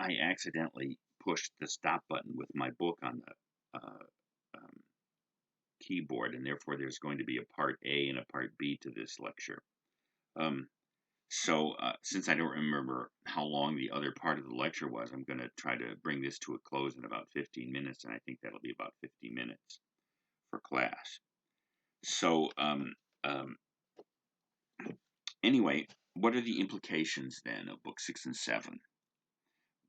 I accidentally pushed the stop button with my book on the um, keyboard, and therefore there's going to be a part A and a part B to this lecture. Um, since I don't remember how long the other part of the lecture was, I'm going to try to bring this to a close in about 15 minutes, and I think that'll be about 50 minutes for class. So, anyway, what are the implications then of Book 6 and 7?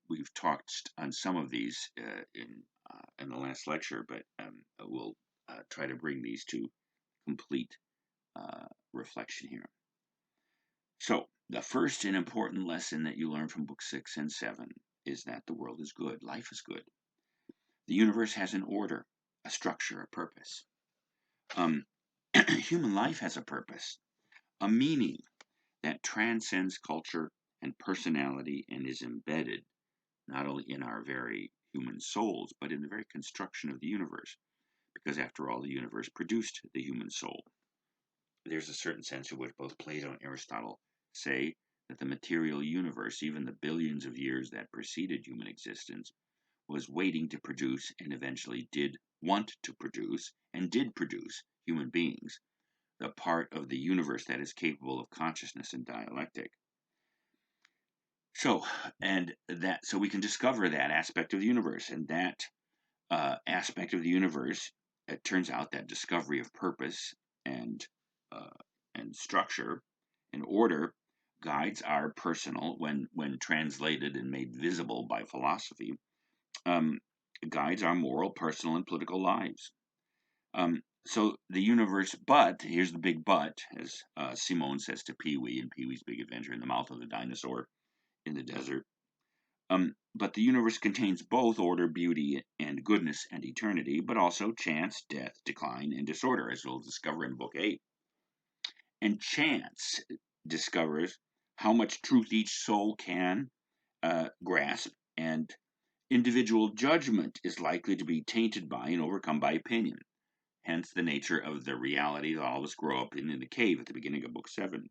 We've talked on some of these in the last lecture, but we'll try to bring these to complete reflection here. So, the first and important lesson that you learn from Book 6 and 7 is that the world is good, life is good. The universe has an order, a structure, a purpose. Human life has a purpose, a meaning that transcends culture and personality and is embedded not only in our very human souls, but in the very construction of the universe. Because after all, the universe produced the human soul. There's a certain sense in which both Plato and Aristotle say that the material universe, even the billions of years that preceded human existence, was waiting to produce and eventually did want to produce and did produce human beings, the part of the universe that is capable of consciousness and dialectic. So we can discover that aspect of the universe, and that aspect of the universe, it turns out that discovery of purpose and structure and order guides our personal, when translated and made visible by philosophy, guides our moral, personal, and political lives. So the universe, but here's the big but, as Simone says to Pee-wee in Pee-wee's Big Adventure in the mouth of the dinosaur in the desert. But the universe contains both order, beauty, and goodness and eternity, but also chance, death, decline, and disorder, as we'll discover in Book 8. And chance discovers how much truth each soul can grasp, and individual judgment is likely to be tainted by and overcome by opinion. Hence the nature of the reality that all of us grow up in the cave at the beginning of Book 7.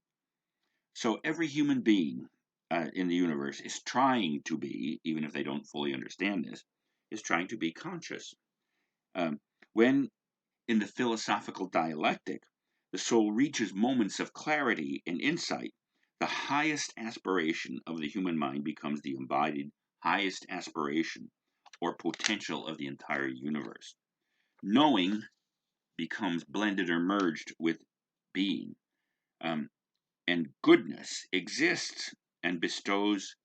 So every human being in the universe is trying to be, even if they don't fully understand this, is trying to be conscious. When in the philosophical dialectic, the soul reaches moments of clarity and insight, the highest aspiration of the human mind becomes the embodied highest aspiration or potential of the entire universe. Knowing becomes blended or merged with being. And goodness exists and bestows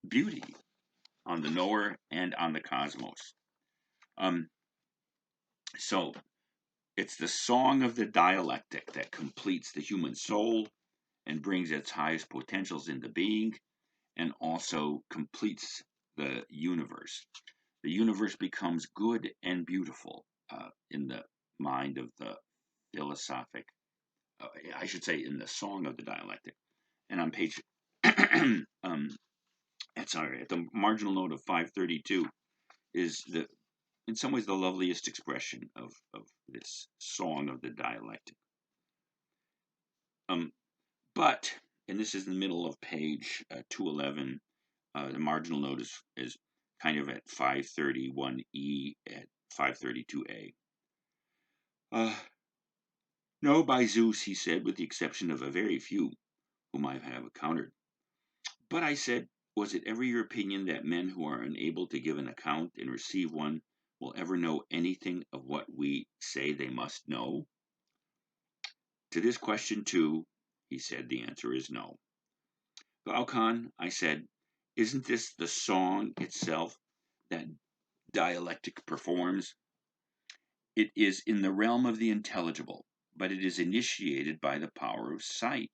beauty on the knower and on the cosmos. So it's the song of the dialectic that completes the human soul and brings its highest potentials into being, and also completes the universe. The universe becomes good and beautiful in the mind of the philosophic, I should say, in the song of the dialectic. And on page, at the marginal note of 532 is in some ways the loveliest expression of this song of the dialectic. But, and this is in the middle of page 211, the marginal note is kind of at 531E at 532A. No, by Zeus, he said, with the exception of a very few whom I have encountered. But I said, was it ever your opinion that men who are unable to give an account and receive one will ever know anything of what we say they must know? To this question, too, he said, the answer is no. Glaucon, I said, isn't this the song itself that dialectic performs? It is in the realm of the intelligible, but it is initiated by the power of sight.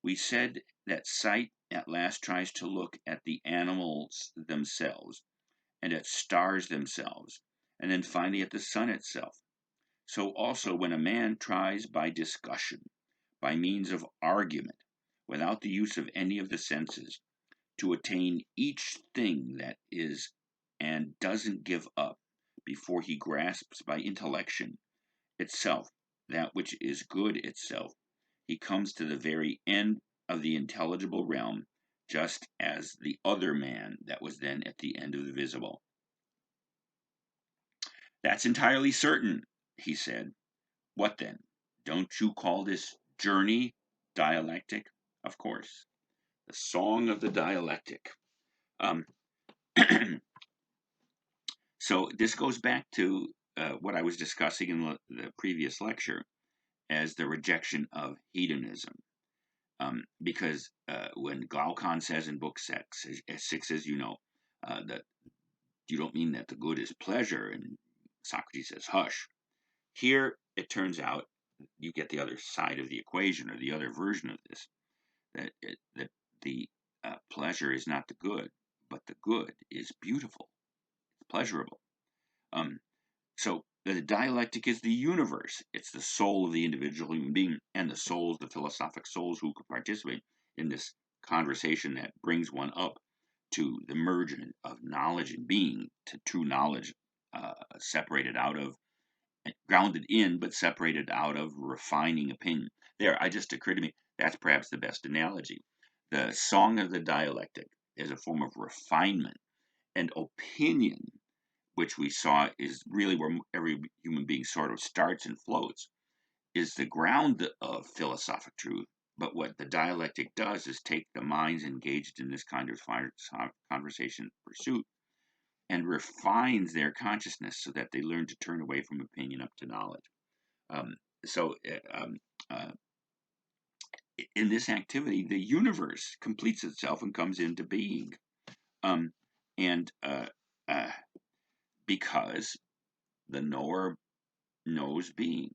We said that sight at last tries to look at the animals themselves, and at stars themselves, and then finally at the sun itself. So also when a man tries by discussion, by means of argument, without the use of any of the senses, to attain each thing that is and doesn't give up before he grasps by intellection itself that which is good itself, he comes to the very end of the intelligible realm just as the other man that was then at the end of the visible. That's entirely certain, he said. What then? Don't you call this journey dialectic? Of course. The song of the dialectic. Um, so this goes back to what I was discussing in the previous lecture as the rejection of hedonism. Because when Glaucon says in book 6, as you know, that you don't mean that the good is pleasure, and Socrates says, hush. Here, it turns out, you get the other side of the equation, or the other version of this, that the pleasure is not the good, but the good is beautiful, pleasurable. So the dialectic is the universe. It's the soul of the individual human being and the souls, the philosophic souls who could participate in this conversation that brings one up to the merge of knowledge and being, to true knowledge, separated out of, grounded in, but separated out of refining opinion. I just occurred to me, that's perhaps the best analogy. The song of the dialectic is a form of refinement, and opinion, which we saw is really where every human being sort of starts and floats, is the ground of philosophic truth. But what the dialectic does is take the minds engaged in this kind of conversation pursuit and refines their consciousness so that they learn to turn away from opinion up to knowledge. So in this activity, the universe completes itself and comes into being. And because the knower knows being,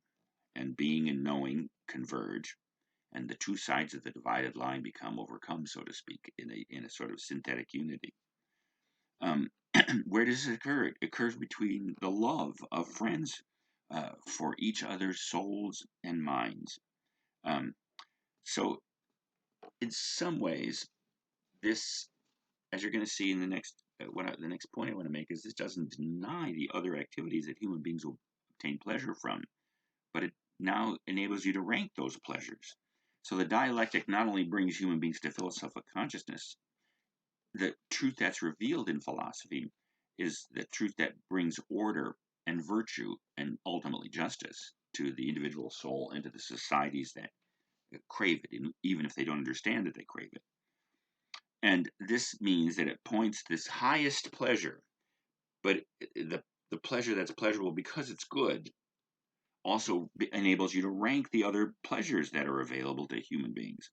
and being and knowing converge, and the two sides of the divided line become overcome, so to speak, in a sort of synthetic unity. Where does it occur? It occurs between the love of friends for each other's souls and minds. So, in some ways, this, as you're going to see in the next, the next point I want to make is this doesn't deny the other activities that human beings will obtain pleasure from, but it now enables you to rank those pleasures. So the dialectic not only brings human beings to philosophical consciousness, the truth that's revealed in philosophy is the truth that brings order and virtue and ultimately justice to the individual soul and to the societies that crave it, even if they don't understand that they crave it. And this means that it points this highest pleasure, but the pleasure that's pleasurable because it's good also enables you to rank the other pleasures that are available to human beings,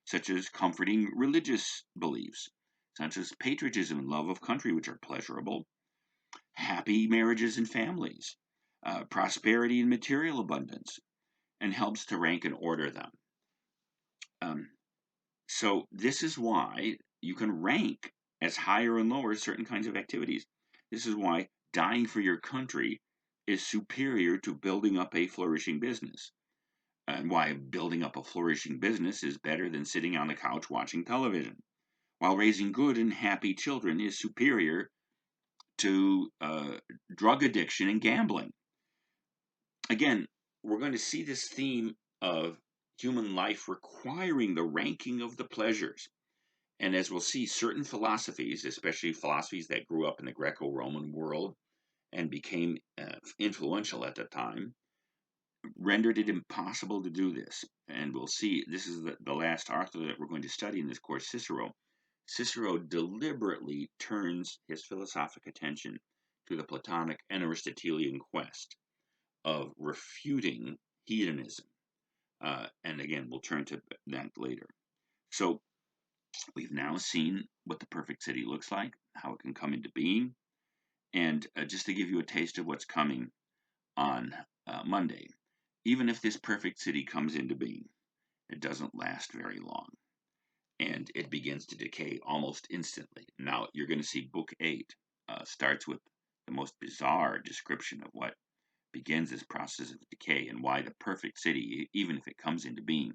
such as comforting religious beliefs, such as patriotism and love of country, which are pleasurable, happy marriages and families, prosperity and material abundance, and helps to rank and order them. So this is why you can rank as higher and lower certain kinds of activities. This is why dying for your country is superior to building up a flourishing business, and why building up a flourishing business is better than sitting on the couch watching television, while raising good and happy children is superior to drug addiction and gambling. Again, we're going to see this theme of human life requiring the ranking of the pleasures. And as we'll see, certain philosophies, especially philosophies that grew up in the Greco-Roman world and became influential at the time, rendered it impossible to do this. And we'll see, this is the last author that we're going to study in this course, Cicero. Cicero deliberately turns his philosophic attention to the Platonic and Aristotelian quest of refuting hedonism. And again, we'll turn to that later. So we've now seen what the perfect city looks like, how it can come into being, and just to give you a taste of what's coming on Monday, even if this perfect city comes into being, it doesn't last very long, and it begins to decay almost instantly. Now, you're going to see Book 8 starts with the most bizarre description of what begins this process of decay and why the perfect city, even if it comes into being,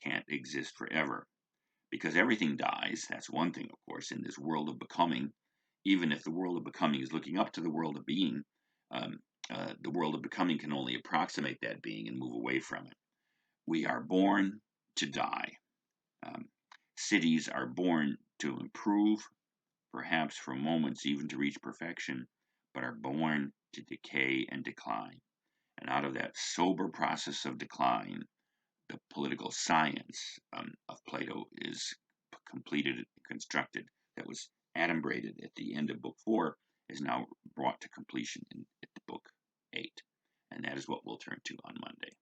can't exist forever. Because everything dies, that's one thing, of course, in this world of becoming. Even if the world of becoming is looking up to the world of being, the world of becoming can only approximate that being and move away from it. We are born to die. Cities are born to improve, perhaps for moments even to reach perfection, but are born to decay and decline. And out of that sober process of decline, the political science of Plato is completed and constructed, that was adumbrated at the end of Book 4, is now brought to completion in Book 8. And that is what we'll turn to on Monday.